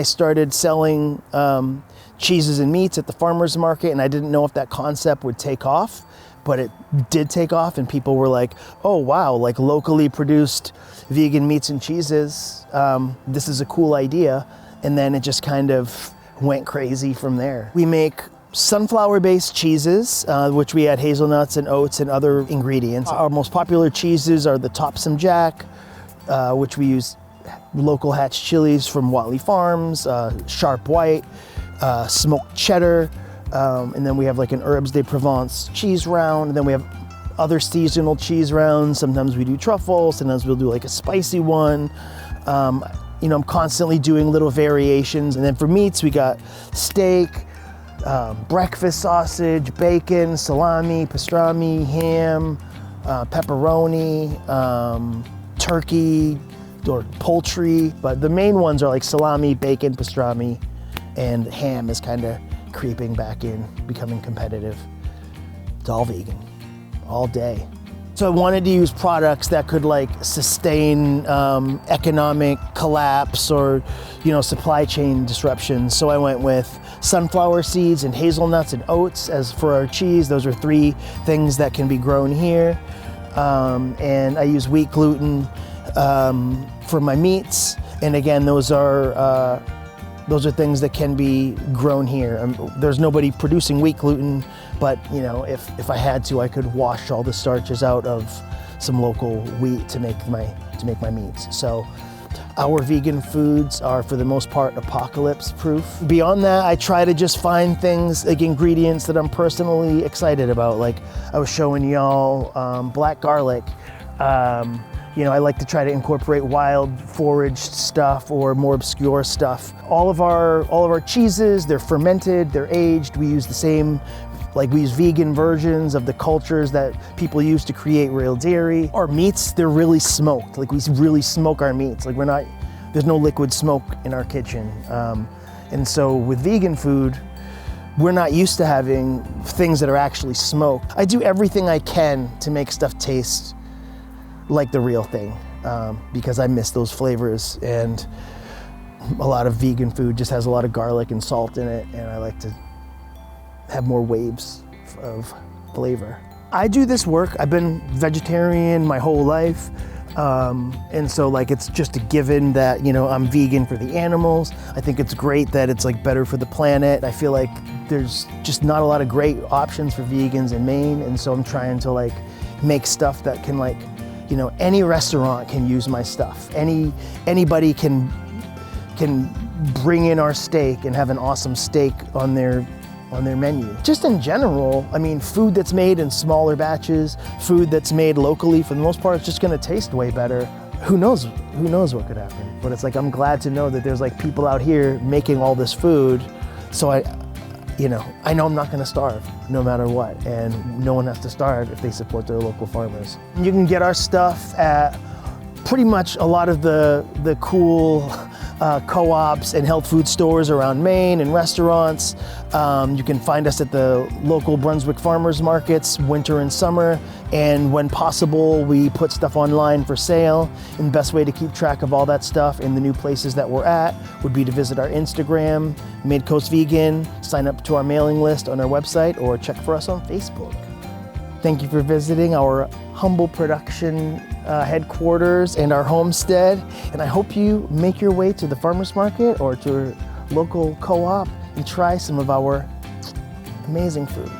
I started selling cheeses and meats at the farmer's market, and I didn't know if that concept would take off, but it did take off, and people were like, oh wow, like locally produced vegan meats and cheeses, this is a cool idea. And then it just kind of went crazy from there. We make sunflower-based cheeses, which we add hazelnuts and oats and other ingredients. Our most popular cheeses are the Topsham Jack, which we use local hatch chilies from Watley Farms, sharp white, smoked cheddar, and then we have like an Herbes de Provence cheese round, and then we have other seasonal cheese rounds. Sometimes we do truffle, sometimes we'll do like a spicy one. I'm constantly doing little variations. And then for meats, we got steak, breakfast sausage, bacon, salami, pastrami, ham, pepperoni, turkey, or poultry. But the main ones are like salami, bacon, pastrami, and ham is kind of creeping back in, becoming competitive. It's all vegan, all day. So I wanted to use products that could like sustain economic collapse or, supply chain disruptions. So I went with sunflower seeds and hazelnuts and oats as for our cheese. Those are 3 things that can be grown here. And I use wheat gluten for my meats. And again, those are things that can be grown here. There's nobody producing wheat gluten, but if I had to, I could wash all the starches out of some local wheat to make my meats. So our vegan foods are for the most part apocalypse proof. Beyond that, I try to just find things like ingredients that I'm personally excited about. Like I was showing y'all black garlic. I like to try to incorporate wild foraged stuff or more obscure stuff. All of our cheeses, they're fermented, they're aged. We use we use vegan versions of the cultures that people use to create real dairy. Our meats, they're really smoked. Like we really smoke our meats. Like there's no liquid smoke in our kitchen. And so with vegan food, we're not used to having things that are actually smoked. I do everything I can to make stuff taste like the real thing, because I miss those flavors, and a lot of vegan food just has a lot of garlic and salt in it, and I like to have more waves of flavor. I do this work. I've been vegetarian my whole life, and so it's just a given that I'm vegan for the animals. I think it's great that it's better for the planet. I feel like there's just not a lot of great options for vegans in Maine, and so I'm trying to make stuff that can any restaurant can use my stuff. Anybody can bring in our steak and have an awesome steak on their menu. Just in general, food that's made in smaller batches, food that's made locally, for the most part, it's just gonna taste way better. Who knows what could happen? But it's I'm glad to know that there's people out here making all this food, so I know I'm not gonna starve no matter what, and no one has to starve if they support their local farmers. You can get our stuff at pretty much a lot of the cool co-ops and health food stores around Maine and restaurants. You can find us at the local Brunswick farmers markets, winter and summer, and when possible, we put stuff online for sale. And the best way to keep track of all that stuff and the new places that we're at would be to visit our Instagram, Midcoast Vegan, sign up to our mailing list on our website, or check for us on Facebook. Thank you for visiting our humble production headquarters and our homestead, and I hope you make your way to the farmers market or to a local co-op and try some of our amazing food.